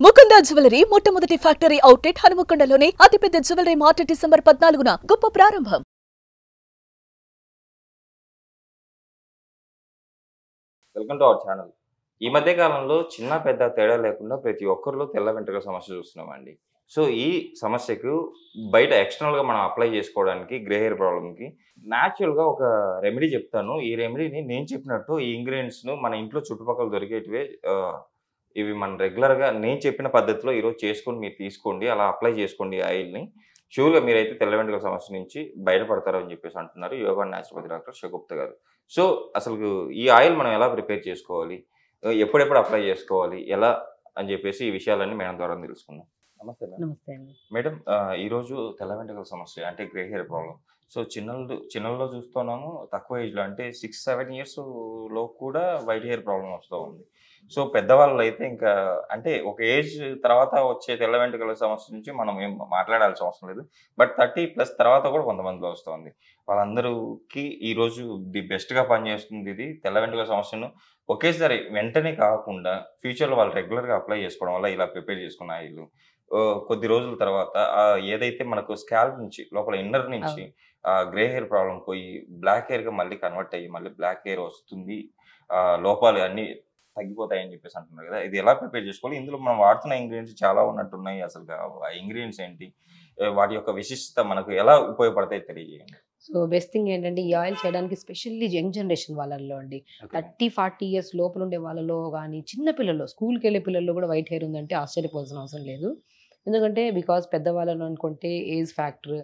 Mukunda jewellery మొట్టమొదటి factory outlet హనుమకొండలోనే అతిపెద్ద jewellery mart December 14న గొప్ప ప్రారంభం. Welcome to our channel. ఈ మధ్య కాలంలో చిన్న పెద్ద తేడా లేకుండా ప్రతి ఒక్కరిలో తెల్ల వెంట్రుకల సమస్య చూస్తున్నామండి. సో ఈ సమస్యకు బయట ఎక్స్టర్నల్‌గా మనం అప్లై చేసుకోవడానికి గ్రే హెయిర్ ప్రాబ్లమ్‌కి న్యాచురల్‌గా ఒక రెమెడీ చెప్తాను. ఈ రెమెడీని నేను చెప్పినట్టు ఈ ఇంగ్రీడియెంట్స్‌ను మన ఇంట్లో చుట్టుపక్కల దొరికేటివే ఇవి మనం రెగ్యులర్‌గా నేను చెప్పిన పద్ధతిలో ఈరోజు చేసుకొని మీరు తీసుకోండి. అలా అప్లై చేసుకోండి ఈ ఆయిల్‌ని. ష్యూర్‌గా మీరైతే తెల్ల వెంట్రుకల సమస్య నుంచి బయటపడతారు అని చెప్పేసి అంటున్నారు yoga and naturopathy doctor Shagufta గారు. సో అసలు ఈ ఆయిల్ మనం ఎలా ప్రిపేర్ చేసుకోవాలి? ఎప్పుడెప్పుడు అప్లై చేసుకోవాలి? ఎలా అని చెప్పేసి ఈ విషయాలన్నీ మేడం ద్వారా తెలుసుకుందాం. నమస్తే మేడం. నమస్తే అండి. మేడం ఈరోజు తెల్ల వెంట్రుకల సమస్య అంటే గ్రే హెయిర్ ప్రాబ్లమ్. సో చిన్నల్లో చూస్తున్నాము తక్కువ ఏజ్‌లో అంటే 6, 7 ఇయర్స్‌లో కూడా వైట్ హెయిర్ ప్రాబ్లమ్ వస్తూ ఉంది. సో పెద్దవాళ్ళు అయితే ఇంకా అంటే ఒక ఏజ్ తర్వాత వచ్చే తెల్ల వెంట్రుకల సమస్య నుంచి మనం ఏం మాట్లాడాల్సిన అవసరం లేదు. బట్ 30+ తర్వాత కూడా కొంతమందిలో వస్తుంది. వాళ్ళందరికీ ఈరోజు ది బెస్ట్‌గా పనిచేస్తుంది ఇది. తెల్ల వెంట్రుకల సమస్యను ఒకేసారి వెంటనే కాకుండా ఫ్యూచర్‌లో వాళ్ళు రెగ్యులర్‌గా అప్లై చేసుకోవడం వల్ల ఇలా ప్రిపేర్ చేసుకున్న ఆయిల్ కొద్ది రోజుల తర్వాత ఏదైతే మనకు స్కాల్ప్ నుంచి లోపల ఇన్నర్ నుంచి గ్రే హెయిర్ ప్రాబ్లమ్ పోయి బ్లాక్ హెయిర్‌గా మళ్ళీ కన్వర్ట్ అయ్యి మళ్ళీ బ్లాక్ హెయిర్ వస్తుంది. లోపాలు అన్నీ తగ్గిపోతాయని చెప్పేసి అంటున్నారు కదా! ఇది ఎలా ప్రిపేర్ చేసుకోవాలి? ఇందులో మనం వాడుతున్న ఇంగ్రీడియెంట్స్ చాలా ఉన్నట్టున్నాయి. అసలు ఆ ఇంగ్రీడియెంట్స్ ఏంటి? వాటి యొక్క విశిష్టత మనకు ఎలా ఉపయోగపడతాయో తెలియజేయండి. సో బెస్ట్ థింగ్ ఏంటంటే ఈ ఆయిల్ చేయడానికి స్పెషల్లీ యంగ్ జనరేషన్ వాళ్ళల్లో అండి. 30, 40 ఇయర్స్ లోపల ఉండే వాళ్ళలో గానీ, చిన్న పిల్లల్లో స్కూల్‌కెళ్ళే పిల్లల్లో కూడా వైట్ హెయిర్ ఉందంటే ఆశ్చర్యపోవాల్సిన అవసరం లేదు. ఎందుకంటే బికాజ్ పెద్దవాళ్ళని అనుకుంటే ఏజ్ ఫ్యాక్టర్,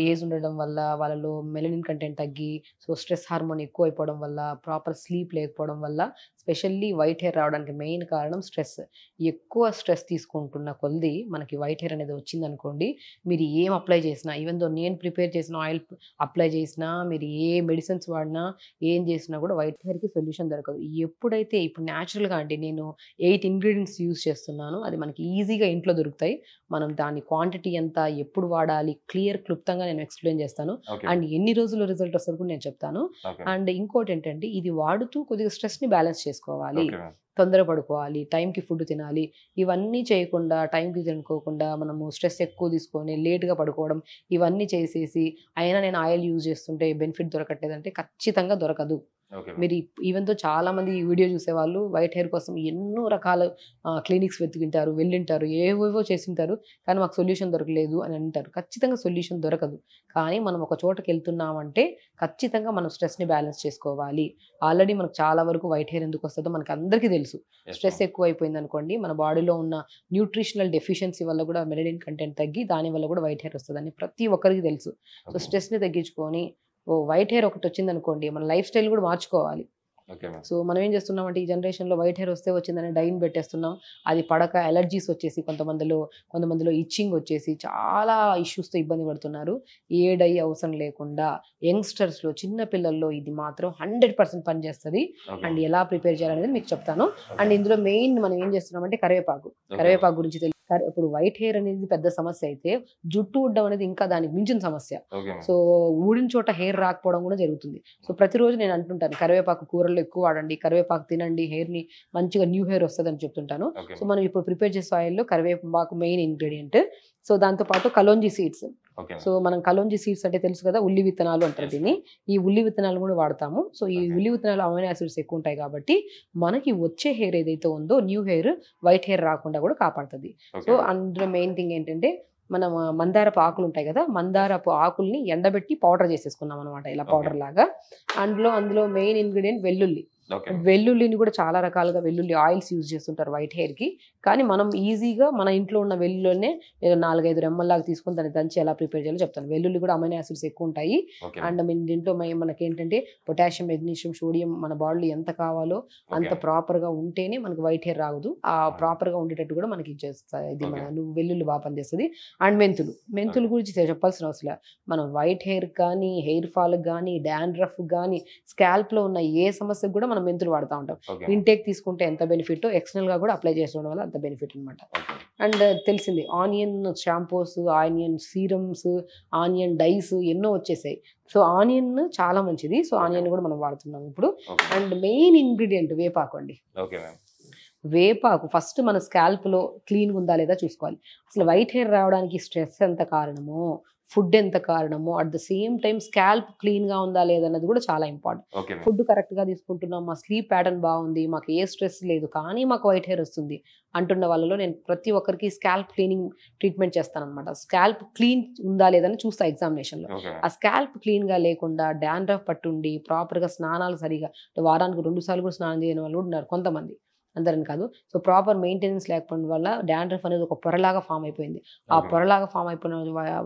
ఏజ్ ఉండడం వల్ల వాళ్ళలో మెలనిన్ కంటెంట్ తగ్గి, సో స్ట్రెస్ హార్మోన్ ఎక్కువైపోవడం వల్ల, ప్రాపర్ స్లీప్ లేకపోవడం వల్ల స్పెషల్లీ వైట్ హెయిర్ రావడానికి మెయిన్ కారణం స్ట్రెస్. ఎక్కువ స్ట్రెస్ తీసుకుంటున్న కొలది మనకి వైట్ హెయిర్ అనేది వచ్చిందనుకోండి, మీరు ఏం అప్లై చేసినా, ఈవెన్ దో నేను ప్రిపేర్ చేసిన ఆయిల్ అప్లై చేసినా, మీరు ఏ మెడిసిన్స్ వాడినా, ఏం చేసినా కూడా వైట్ హెయిర్‌కి సొల్యూషన్ దొరకదు. ఎప్పుడైతే ఇప్పుడు న్యాచురల్‌గా అండి నేను 8 ఇంగ్రీడియెంట్స్ యూజ్ చేస్తున్నాను. అది మనకి ఈజీగా ఇంట్లో దొరుకుతాయి. మనం దాని క్వాంటిటీ ఎంత, ఎప్పుడు వాడాలి క్లుప్తంగా నేను ఎక్స్‌ప్లెయిన్ చేస్తాను. అండ్ ఎన్ని రోజుల్లో రిజల్ట్ వస్తది కూడా నేను చెప్తాను. అండ్ ఇంకోటి ఏంటంటే ఇది వాడుతూ కొద్దిగా స్ట్రెస్‌ని బ్యాలెన్స్ చేసుకోవాలి. తొందర పడుకోవాలి, టైంకి ఫుడ్ తినాలి. ఇవన్నీ చేయకుండా టైంకి తినుకోకుండా మనము స్ట్రెస్ ఎక్కువ తీసుకొని లేట్‌గా పడుకోవడం ఇవన్నీ చేసేసి అయినా నేను ఆయిల్ యూజ్ చేస్తుంటే బెనిఫిట్ దొరకట్లేదంటే ఖచ్చితంగా దొరకదు. మీరు ఈవెన్ దో చాలా మంది ఈ వీడియో చూసేవాళ్ళు వైట్ హెయిర్ కోసం ఎన్నో రకాల క్లినిక్స్ వెతికింటారు, వెళ్ళింటారు, ఏవేవో చేసింటారు. కానీ మాకు సొల్యూషన్ దొరకలేదు అని అంటారు. ఖచ్చితంగా సొల్యూషన్ దొరకదు. కానీ మనం ఒక చోటకి వెళ్తున్నామంటే ఖచ్చితంగా మనం స్ట్రెస్‌ని బ్యాలెన్స్ చేసుకోవాలి. ఆల్రెడీ మనకు చాలా వరకు వైట్ హెయిర్ ఎందుకు వస్తుందో మనకు అందరికీ తెలుసు. స్ట్రెస్ ఎక్కువైపోయింది అనుకోండి, మన బాడీలో ఉన్న న్యూట్రిషనల్ డెఫిషియన్సీ వల్ల కూడా మెలనిన్ కంటెంట్ తగ్గి దానివల్ల కూడా వైట్ హెయిర్ వస్తుందని ప్రతి ఒక్కరికి తెలుసు. సో స్ట్రెస్‌ని తగ్గించుకొని వైట్ హెయిర్ ఒకటి వచ్చిందనుకోండి, మన లైఫ్ స్టైల్ కూడా మార్చుకోవాలి. సో మనం ఏం చేస్తున్నామంటే ఈ జనరేషన్‌లో వైట్ హెయిర్ వస్తే వచ్చిందని డైని పెట్టేస్తున్నాం. అది పడక అలర్జీస్ వచ్చేసి కొంతమందిలో ఇచ్చింగ్ వచ్చేసి చాలా ఇష్యూస్‌తో ఇబ్బంది పడుతున్నారు. ఏ డై అవసరం లేకుండా యంగ్‌స్టర్స్‌లో చిన్న పిల్లల్లో ఇది మాత్రం 100% పనిచేస్తది. అండ్ ఎలా ప్రిపేర్ చేయాలనేది మీకు చెప్తాను. అండ్ ఇందులో మెయిన్ మనం ఏం చేస్తున్నామంటే కరివేపాకు గురించి ఇప్పుడు వైట్ హెయిర్ అనేది పెద్ద సమస్య అయితే జుట్టు ఊడడం అనేది ఇంకా దానికి మించిన సమస్య. సో ఊడిన చోట హెయిర్ రాకపోవడం కూడా జరుగుతుంది. సో ప్రతిరోజు నేను అంటుంటాను కరివేపాకు కూరల్లో ఎక్కువ వాడండి, కరివేపాకు తినండి, హెయిర్‌ని మంచిగా న్యూ హెయిర్ వస్తదని చెప్తుంటాను. సో మనం ఇప్పుడు ప్రిపేర్ చేసే ఆయిల్‌లో కరివేపాకు మెయిన్ ఇంగ్రీడియంట్. సో దాంతో పాటు కలోంజీ సీడ్స్. సో మనం కలోంజీ సీడ్స్ అంటే తెలుసు కదా, ఉల్లి విత్తనాలు అంటారు దీన్ని. ఈ ఉల్లి విత్తనాలు కూడా వాడతాము. సో ఈ ఉల్లి విత్తనాలు అమైనో యాసిడ్స్ ఎక్కువ ఉంటాయి కాబట్టి మనకి వచ్చే హెయిర్ ఏదైతే ఉందో న్యూ హెయిర్, వైట్ హెయిర్ రాకుండా కూడా కాపాడుతుంది. సో అందులో మెయిన్ థింగ్ ఏంటంటే మనం మందారపు ఆకులు ఉంటాయి కదా, మందారపు ఆకుల్ని ఎండబెట్టి పౌడర్ చేసేసుకున్నాం అనమాట, ఇలా పౌడర్ లాగా. అందులో మెయిన్ ఇంగ్రీడియంట్ వెల్లుల్లి. వెల్లుల్లిని కూడా చాలా రకాలుగా వెల్లుల్లి ఆయిల్స్ యూజ్ చేస్తుంటారు వైట్ హెయిర్‌కి. కానీ మనం ఈజీగా మన ఇంట్లో ఉన్న వెల్లుల్లినే 4, 5 రెమ్మల్లాగా తీసుకొని దాన్ని దంచి ఎలా ప్రిపేర్ చేయాలో చెప్తాను. వెల్లుల్లి కూడా అమైనో యాసిడ్స్ ఎక్కువ ఉంటాయి. అండ్ దీంట్లో మనకేంటంటే పొటాషియం, మెగ్నీషియం, సోడియం మన బాడీలో ఎంత కావాలో అంత ప్రాపర్‌గా ఉంటేనే మనకి వైట్ హెయిర్ రాదు. ఆ ప్రాపర్‌గా ఉండేటట్టు కూడా మనకి ఇచ్చేస్తాయి. ఇది వెల్లుల్లి బాగా పనిచేస్తుంది. అండ్ మెంతులు గురించి చెప్పాల్సిన అవసరం లేదు. మనం వైట్ హెయిర్ కానీ, హెయిర్ ఫాల్‌కి కానీ, డాండ్రఫ్ కానీ, స్కాల్ప్‌లో ఉన్న ఏ సమస్యకు కూడా మనం మెంతులు వాడుతూ ఉంటాం. ఇంటేక్ తీసుకుంటే ఎంత బెనిఫిట్, ఎక్స్టర్నల్ గా కూడా అప్లై చేసుకోవడం వల్ల అంత బెనిఫిట్ అనమాట. అండ్ తెలిసింది onion shampoos, onion serums, onion dyes ఎన్నో వచ్చేసాయి. సో ఆనియన్ చాలా మంచిది. సో ఆనియన్ కూడా మనం వాడుతున్నాం ఇప్పుడు. అండ్ మెయిన్ ఇంగ్రీడియంట్ వేపాకు అండి. వేపాకు ఫస్ట్ మన స్కాల్ప్లో క్లీన్గా ఉందా లేదా చూసుకోవాలి. అసలు వైట్ హెయిర్ రావడానికి స్ట్రెస్ ఎంత కారణమో, ఫుడ్ ఎంత కారణమో, at the same time scalp క్లీన్గా ఉందా లేదన్నది కూడా చాలా ఇంపార్టెంట్. ఫుడ్ కరెక్ట్గా తీసుకుంటున్నాం, మా స్లీప్ ప్యాటర్న్ బాగుంది, మాకు ఏ స్ట్రెస్ లేదు, కానీ మాకు వైట్ హెయిర్ వస్తుంది అంటున్న వాళ్ళలో నేను ప్రతి ఒక్కరికి స్కాల్ప్ క్లీనింగ్ ట్రీట్మెంట్ చేస్తాను అనమాట. స్కాల్ప్ క్లీన్ ఉందా లేదని చూస్తా ఎగ్జామినేషన్లో. ఆ స్కాల్ప్ క్లీన్గా లేకుండా డాండ్రఫ్ పట్టుండి ప్రాపర్గా స్నానాలు సరిగా వారానికి 2 సార్లు కూడా స్నానం చేయని వాళ్ళు కూడా ఉన్నారు కొంతమంది, అందరని కాదు. సో ప్రాపర్ మెయింటెనెన్స్ లేకపోవడం వల్ల డాండ్రఫ్ అనేది ఒక పొరలాగా ఫామ్ అయిపోయింది. ఆ పొరలాగా ఫామ్ అయిపోయిన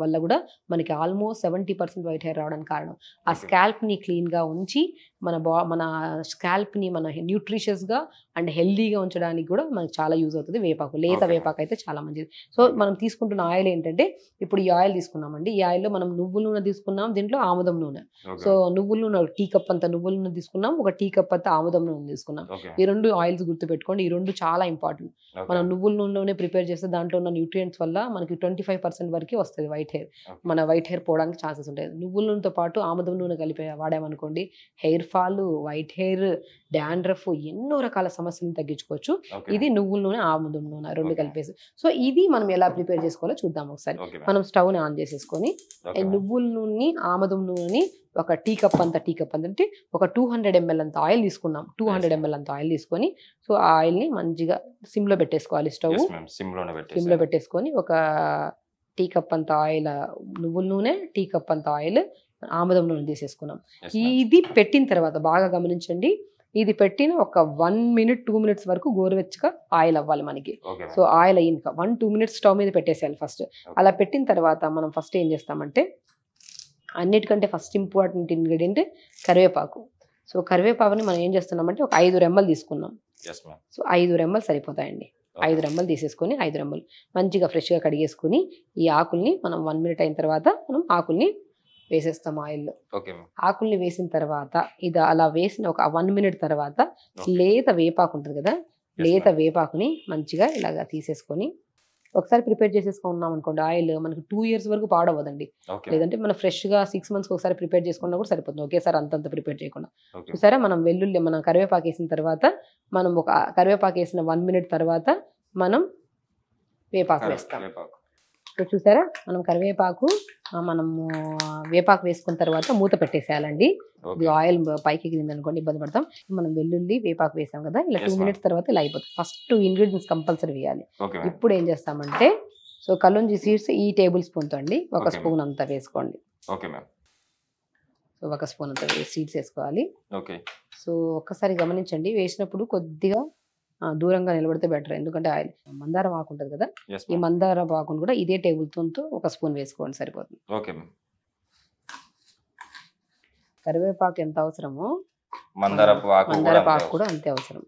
వల్ల కూడా మనకి ఆల్మోస్ట్ 70% వైట్ హెయిర్ రావడానికి కారణం. ఆ స్కాల్ప్ని క్లీన్గా ఉంచి మన స్కాల్ప్ని మన న్యూట్రిషియస్గా అండ్ హెల్దీగా ఉంచడానికి కూడా మనకి చాలా యూజ్ అవుతుంది వేపాకు. లేత వేపాకు అయితే చాలా మంచిది. సో మనం తీసుకుంటున్న ఆయిల్ ఏంటంటే, ఇప్పుడు ఈ ఆయిల్ తీసుకున్నామండి, ఈ ఆయిల్లో మనం నువ్వుల నూనె తీసుకున్నాం, దీంట్లో ఆముదం నూనె. సో నువ్వుల నూనె టీ కప్ అంత నువ్వుల నూనె తీసుకున్నాం, ఒక టీ కప్ అంత ఆముదం నూనె తీసుకున్నాం. ఈ 2 ఆయిల్స్ గుర్తుపెట్టుకోండి, ఈ 2 చాలా ఇంపార్టెంట్. మనం నువ్వుల నూనెలోనే ప్రిపేర్ చేస్తే దాంట్లో ఉన్న న్యూట్రియంట్స్ వల్ల మనకి 25% వరకు వస్తుంది వైట్ హెయిర్. మన వైట్ హెయిర్ పోవడానికి ఛాన్సెస్ ఉంటాయి. నువ్వుల నూనెతో పాటు ఆముదం నూనె కలిపి వాడామనుకోండి, hair fall, white hair, dandruff, ఎన్నో రకాల సమస్యలను తగ్గించుకోవచ్చు. ఇది నువ్వుల నూనె, ఆముదం నూనె 2 కలిపేసి. సో ఇది మనం ఎలా ప్రిపేర్ చేసుకోవాలో చూద్దాం ఒకసారి. మనం స్టవ్ని ఆన్ చేసేసుకొని నువ్వుల నూనెని, ఆముదం నూనెని ఒక టీ కప్ అంటే ఒక 200 ml అంత ఆయిల్ తీసుకున్నాం. 200 ml అంత ఆయిల్ తీసుకొని, సో ఆ ఆయిల్ని మంచిగా సిమ్లో పెట్టేసుకోవాలి. స్టవ్ సిమ్లో పెట్టేసుకొని ఒక టీ కప్ అంత ఆయిల్ నువ్వుల నూనె, టీ కప్ అంత ఆయిల్ ఆముదం నూనె తీసేసుకున్నాం. ఇది పెట్టిన తర్వాత బాగా గమనించండి, ఇది పెట్టిన ఒక 1 minute 2 minutes వరకు గోరువెచ్చగా ఆయిల్ అవ్వాలి మనకి. సో ఆయిల్ అయ్యింది 1-2 minutes స్టవ్ మీద పెట్టేసేయాలి ఫస్ట్. అలా పెట్టిన తర్వాత మనం ఫస్ట్ ఏం చేస్తామంటే, అన్నిటికంటే ఫస్ట్ ఇంపార్టెంట్ ఇంగ్రీడియంట్ కరివేపాకు. సో కరివేపాకుని మనం ఏం చేస్తున్నామంటే ఒక 5 రెమ్మలు తీసుకున్నాం. సో 5 రెమ్మలు సరిపోతాయండి. 5 రెమ్మలు తీసేసుకొని 5 రెమ్మలు మంచిగా ఫ్రెష్గా కడిగేసుకొని, ఈ ఆకుల్ని మనం 1 minute అయిన తర్వాత మనం ఆకుల్ని వేసేస్తాం ఆయిల్లో. ఆకుల్ని వేసిన తర్వాత ఇది అలా వేసిన ఒక 1 minute తర్వాత లేత వేపాకు ఉంటుంది కదా, లేత వేపాకుని మంచిగా ఇలాగా తీసేసుకొని ఒకసారి ప్రిపేర్ చేసేసుకున్నాం అనుకోండి, ఆయిల్ మనకి 2 years వరకు పాడవదండి. లేదంటే మనం ఫ్రెష్గా 6 months ఒకసారి ప్రిపేర్ చేసుకున్నా కూడా సరిపోతుంది, ఒకేసారి అంతంత ప్రిపేర్ చేయకుండా. చూసారా, మనం కరివేపాకు వేసిన తర్వాత మనం ఒక కరివేపాకు వేసిన 1 minute తర్వాత మనం వేపాకు వేస్తాం. చూసారా, మనం వేపాకు వేసుకున్న తర్వాత మూత పెట్టేసేయాలండి. ఇది ఆయిల్ పైకి ఎగిరింది అనుకోండి ఇబ్బంది పడతాం. మనం వెల్లుల్లి వేపాకు వేసాం కదా, ఇలా 2 minutes తర్వాత ఇలా అయిపోతుంది. ఫస్ట్ ఇంగ్రీడియంట్స్ కంపల్సరీ వేయాలి. ఇప్పుడు ఏం చేస్తామంటే, సో కలుంజి సీడ్స్ ఈ టేబుల్ స్పూన్తో అండి 1 స్పూన్ అంతా వేసుకోండి. సో 1 స్పూన్ అంతా సీడ్స్ వేసుకోవాలి. సో ఒక్కసారి గమనించండి, వేసినప్పుడు కొద్దిగా దూరంగా నిలబడితే బెటర్, ఎందుకంటే ఆయిల్ మందారం ఆకు ఉంటుంది కదా, ఈ మందారం ఆకును కూడా ఇదే టేబుల్ స్పూన్తో 1 స్పూన్ వేసుకోండి సరిపోతుంది. కరివేపాకు ఎంత అవసరమో మందారపు ఆకు కూడా అంతే అవసరం.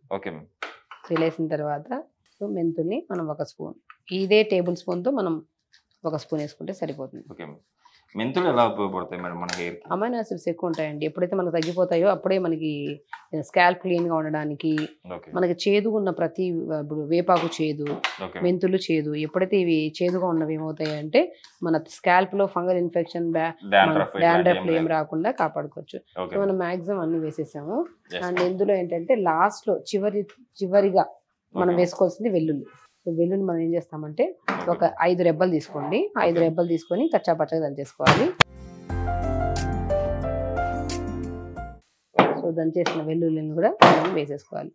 వేసిన తర్వాత సో మెంతుల్ని మనం 1 స్పూన్, ఇదే టేబుల్ స్పూన్తో మనం 1 స్పూన్ వేసుకుంటే సరిపోతుంది. మెంతులు ఎలా ఉపయోగపడతాయి మేడం మన హెయిర్ కి? అమైనో యాసిడ్స్ ఎక్కువ ఉంటాయండి. ఎప్పుడైతే మనకు తగ్గిపోతాయో అప్పుడే మనకి స్కాల్ప్ క్లీన్ గా ఉండడానికి, మనకి చేదుగా ఉన్న ప్రతి, ఇప్పుడు వేపాకు చేదు, మెంతులు చేదు, ఎప్పుడైతే ఇవి చేదుగా ఉన్నవి ఏమవుతాయి అంటే మన స్కాల్ప్ లో ఫంగల్ ఇన్ఫెక్షన్, డాండ్రఫ్ ఏం రాకుండా కాపాడుకోవచ్చు. సో మనం మాక్సిమం అన్ని వేసేసాము. అండ్ ఇందులో ఏంటంటే లాస్ట్ లో చివరిగా మనం వేసుకోవాల్సింది వెల్లుల్లి. వెల్లుల్లి మనం ఏం చేస్తామంటే ఒక 5 రెబ్బలు తీసుకోండి. 5 రెబ్బలు తీసుకొని కచ్చా పచ్చగా దంచేసుకోవాలి. సో దంచేసిన వెల్లుల్లిని కూడా మనం వేసేసుకోవాలి.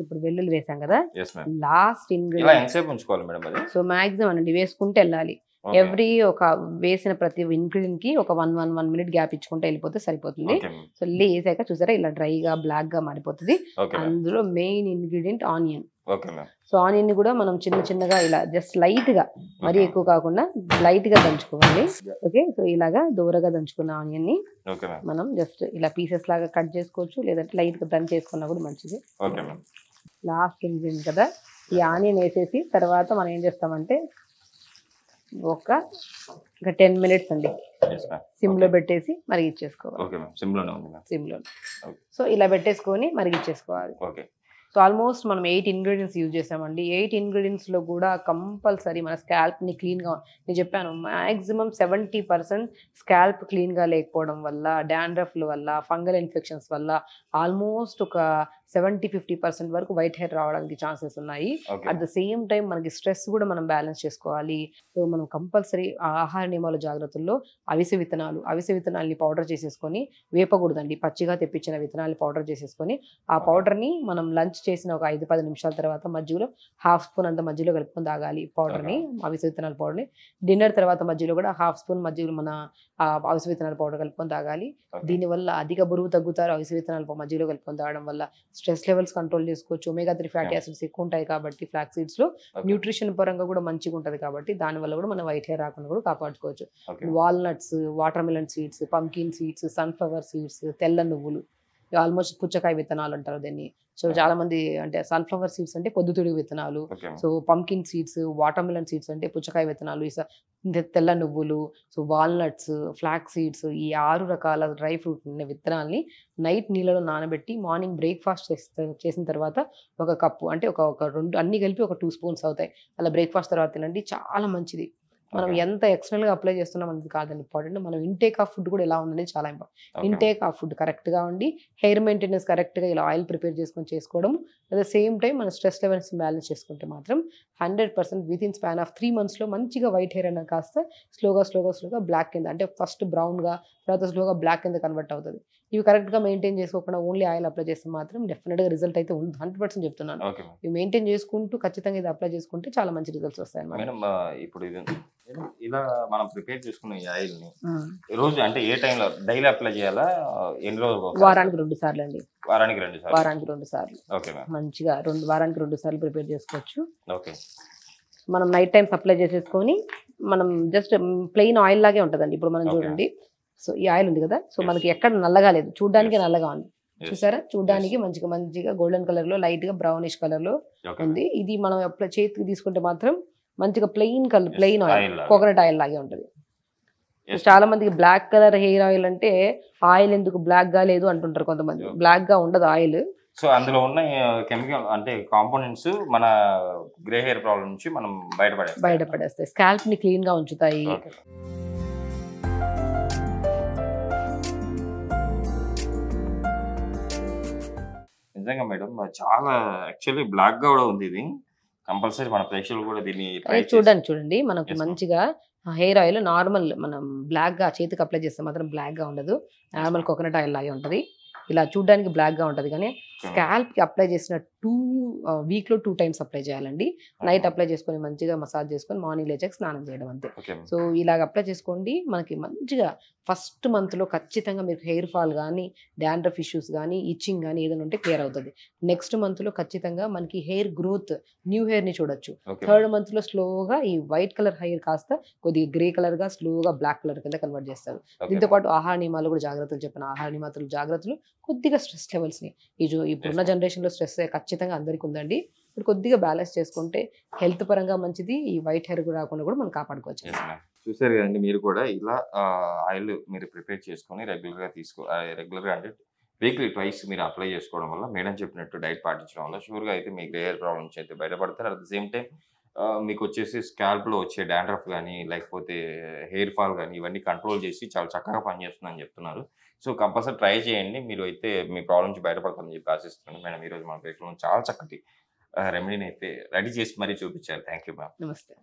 ఇప్పుడు వెల్లుల్లి వేసాం కదా, లాస్ట్ ఇంగ్రీడియంట్. సో మాక్సిమం అండి వేసుకుంటే వెళ్ళాలి. ఒక వేసిన ప్రతి ఇంగ్రీడియంట్ కి ఒక 1 minute గ్యాప్ ఇచ్చుకుంటే వెళ్ళిపోతే సరిపోతుంది. సో వేసాక చూసారా ఇలా డ్రైగా బ్లాక్ గా మారిపోతుంది. అందులో main ingredient onion. So onion ని కూడా మనం చిన్నగా ఇలా జస్ట్ లైట్ గా, మరీ ఎక్కువ కాకుండా లైట్ గా దంచుకోవాలి. ఓకే, సో ఇలాగా దూరగా దంచుకున్న ఆనియన్ ని మనం జస్ట్ ఇలా పీసెస్ లాగా కట్ చేసుకోవచ్చు, లేదంటే లైట్ గా దంచేసుకున్నా కూడా మంచిది. లాస్ట్ ఇంగ్రీడియంట్ కదా, ఈ ఆనియన్ వేసేసి తర్వాత మనం ఏం చేస్తామంటే ఒక 10 minutes అండి సిమ్ లో పెట్టేసి మరిగిచ్చేసుకోవాలి. సిమ్లో సో ఇలా పెట్టేసుకొని మరిగిచ్చేసుకోవాలి. సో ఆల్మోస్ట్ మనం 8 ingredients యూజ్ చేసామండి. 8 ingredients లో కూడా కంపల్సరీ మన స్కాల్ప్ ని క్లీన్ గా, నేను చెప్పాను మాక్సిమం 70% స్కాల్ప్ క్లీన్ గా లేకపోవడం వల్ల, డాండ్రఫ్ల వల్ల, ఫంగల్ ఇన్ఫెక్షన్స్ వల్ల ఆల్మోస్ట్ ఒక 70-50% వరకు వైట్ హెయిర్ రావడానికి ఛాన్సెస్ ఉన్నాయి. అట్ ద సేమ్ టైం మనకి స్ట్రెస్ కూడా మనం బ్యాలెన్స్ చేసుకోవాలి. సో మనం కంపల్సరీ ఆహార నియమాల జాగ్రత్తల్లో అవిసె విత్తనాల్ని పౌడర్ చేసేసుకొని వేపకూడదండి. పచ్చిగా తెప్పించిన విత్తనాల్ని పౌడర్ చేసేసుకొని ఆ పౌడర్ని మనం లంచ్ చేసిన ఒక 5-10 నిమిషాల తర్వాత మధ్యలో హాఫ్ స్పూన్ అంత మధ్యలో కలుపుకొని తాగాలి పౌడర్ని, అవిసె విత్తనాల పౌడర్ని. డిన్నర్ తర్వాత మధ్యలో కూడా హాఫ్ స్పూన్ మధ్యలో మన అవిసె విత్తనాల పౌడర్ కలుపుకొని తాగాలి. దీనివల్ల అధిక బరువు తగ్గుతారు. అవిసె విత్తనాల మధ్యలో కలుపుకొని తాగడం వల్ల స్ట్రెస్ లెవెల్స్ కంట్రోల్ చేసుకోవచ్చు. omega-3 ఫ్యాటీ యాసిడ్స్ ఎక్కువ ఉంటాయి కాబట్టి ఫ్లాక్ సీడ్స్ లో న్యూట్రిషన్ పరంగా కూడా మంచిగా ఉంటది కాబట్టి దానివల్ల కూడా మనం వైట్ హెయిర్ రాకుండా కూడా కాపాడుకోవచ్చు. Walnuts, water melon seeds, pumpkin seeds, sunflower seeds, తెల్ల నువ్వులు, ఆల్మోస్ట్ పుచ్చకాయ విత్తనాలు అంటారు దీన్ని. సో చాలా మంది అంటే సన్ఫ్లవర్ సీడ్స్ అంటే పొద్దుతిరుగుడు విత్తనాలు, so pumpkin seeds, water melon seeds అంటే పుచ్చకాయ విత్తనాలు, తెల్ల నువ్వులు, సో వాల్నట్స్, ఫ్లాక్ సీడ్స్, ఈ 6 రకాల డ్రై ఫ్రూట్ విత్తనాల్ని నైట్ నీళ్ళలో నానబెట్టి మార్నింగ్ బ్రేక్ఫాస్ట్ చేసిన తర్వాత ఒక కప్పు అంటే ఒక 2 అన్ని కలిపి ఒక 2 స్పూన్స్ అవుతాయి. అలా బ్రేక్ఫాస్ట్ తర్వాత తినండి, చాలా మంచిది. మనం ఎంత ఎక్స్టర్నల్ గా అప్లై చేస్తున్నాం అనేది కాదండి ఇంపార్టెంట్, మనం ఇంటేక్ ఆఫ్ ఫుడ్ కూడా ఎలా ఉందనేది చాలా important. Intake of food correct గా ఉండి హెయిర్ మెయింటెనెన్స్ కరెక్ట్ గా ఇలా ఆయిల్ ప్రిపేర్ చేసుకోవడం, అట్ ద సేమ్ టైం మన స్ట్రెస్ లెవెల్స్ బ్యాలెన్స్ చేసుకుంటే మాత్రం 100% with in span of 3 months లో మంచిగా వైట్ హెయిర్ అనేది కాస్త స్లోగా బ్లాక్ కింద అంటే ఫస్ట్ బ్రౌన్ గా తర్వాత స్లోగా బ్లాక్ కింద కన్వర్ట్ అవుతుంది. ఇవి కరెక్ట్ గా మెయింటైన్ చేసుకోకుండా ఓన్లీ ఆయిల్ అప్లై చేస్తే మాత్రం డెఫినెట్ గా రిజల్ట్ అయితే 100% చెప్తున్నాను. ఇవి మెయింటైన్ చేసుకుంటూ ఖచ్చితంగా ఇది అప్లై చేసుకుంటే చాలా మంచి రిజల్ట్స్ వస్తాయి అన్నమాట. ఇప్పుడు ఇలా మనం ప్రిపేర్ చేసుకున్న ఈ ఆయిల్ ని రోజు అంటే ఏ టైంలో డైలీ అప్లై చేయాలా? ఎన్ని రోజులు? వారానికి 2 సార్లు అండి. వారానికి 2 సార్లు మంచిగా వారానికి 2 సార్లు ప్రిపేర్ చేసుకోవచ్చు. మనం నైట్ టైమ్స్ అప్లై చేసేసుకొని మనం జస్ట్ ప్లెయిన్ ఆయిల్ లాగే ఉంటదండి. ఇప్పుడు మనం చూడండి, సో ఈ ఆయిల్ ఉంది కదా, సో మనకి ఎక్కడ నల్లగా లేదు, చూడడానికి నల్లగా ఉంది చూసారా, చూడడానికి మంచిగా గోల్డెన్ కలర్ లో లైట్ గా బ్రౌనిష్ కలర్ లో ఉంది. ఇది మనం అప్లై చేతికి తీసుకుంటే మాత్రం మంచిగా ప్లెయిన్ ఆయిల్, కోకోనట్ ఆయిల్ లాగే ఉంటది. చాలా మందికి బ్లాక్ కలర్ హెయిర్ ఆయిల్ అంటే ఆయిల్ ఎందుకు బ్లాక్ గా లేదు అంటుంటారు కొంతమంది. బ్లాక్ గా ఉండదు ఆయిల్. సో అందులో ఉన్న కెమికల్ అంటే కాంపోనెంట్స్ మన గ్రే హెయిర్ ప్రాబ్లం నుంచి మనం బయటపడేస్తాయి, స్కాల్ప్ ని క్లీన్ గా ఉంచుతాయి. నిజంగా మేడం చాలా యాక్చువల్లీ బ్లాక్ గా కూడా ఉంది. ఇది కంపల్సరీ మన ప్రేక్షకులు కూడా దీన్ని చూడండి మనకు మంచిగా హెయిర్ ఆయిల్ నార్మల్ మనం బ్లాక్ గా చేతికి అప్లై చేస్తే మాత్రం బ్లాక్ గా ఉండదు, నార్మల్ కోకోనట్ ఆయిల్ లాగే ఉంటది. ఇలా చూడడానికి బ్లాక్ గా ఉంటది కానీ స్కాల్ప్ కి అప్లై చేసిన వీక్ లో 2 times అప్లై చేయాలండి. నైట్ అప్లై చేసుకొని మంచిగా మసాజ్ చేసుకొని మార్నింగ్ లేచాక స్నానం చేయడం అంతే. సో ఇలాగ అప్లై చేసుకోండి. మనకి మంచిగా ఫస్ట్ మంత్ లో ఖచ్చితంగా మీకు హెయిర్ ఫాల్ కానీ డాండ్రఫ్ ఇష్యూస్ కానీ ఇచ్చింగ్ కానీ ఏదైనా ఉంటే క్లియర్ అవుతుంది. నెక్స్ట్ మంత్ లో ఖచ్చితంగా మనకి హెయిర్ గ్రోత్, న్యూ హెయిర్ ని చూడొచ్చు. 3rd month లో స్లోగా ఈ వైట్ కలర్ హెయిర్ కాస్త కొద్దిగా గ్రే కలర్ గా స్లోగా బ్లాక్ కలర్ కింద కన్వర్ట్ చేస్తారు. దీంతో పాటు ఆహార నియమాలు కూడా జాగ్రత్తలు చెప్పిన ఆహార నియమాలు జాగ్రత్తలు, కొద్దిగా స్ట్రెస్ లెవెల్స్ ని ఇప్పుడున్న జనరేషన్ లో స్ట్రెస్ ఖచ్చితంగా అందరికి ఉందండి. ఇప్పుడు కొద్దిగా బ్యాలెన్స్ చేసుకుంటే హెల్త్ పరంగా మంచిది, ఈ వైట్ హెయిర్ రాకుండా కూడా మనం కాపాడుకోవచ్చు. చూసారు కదండి, మీరు కూడా ఇలా ఆయిల్ మీరు ప్రిపేర్ చేసుకొని రెగ్యులర్గా అంటే వీక్లీ 2 మీరు అప్లై చేసుకోవడం వల్ల మేడం చెప్పినట్టు డైట్ పాటించడం వల్ల షూర్గా అయితే మీ గ్రే హెయిర్ ప్రాబ్లమ్ నుంచి అయితే బయటపడతారు. అట్ ద సేమ్ టైం మీకు వచ్చేసి స్కాల్ప్లో వచ్చే డాండ్రఫ్ కానీ లేకపోతే హెయిర్ ఫాల్ కానీ ఇవన్నీ కంట్రోల్ చేసి చాలా చక్కగా పనిచేస్తుందని చెప్తున్నారు. సో కంపల్సరీ ట్రై చేయండి, మీరు అయితే మీ ప్రాబ్లమ్ నుంచి బయటపడతారని చెప్పి ఆశిస్తున్నాను. మేడం ఈరోజు మన ప్రేక్షకులను చాలా చక్కటి రెమెడీని అయితే రెడీ చేసి మరీ చూపించారు. Thank you ma'am. నమస్తే.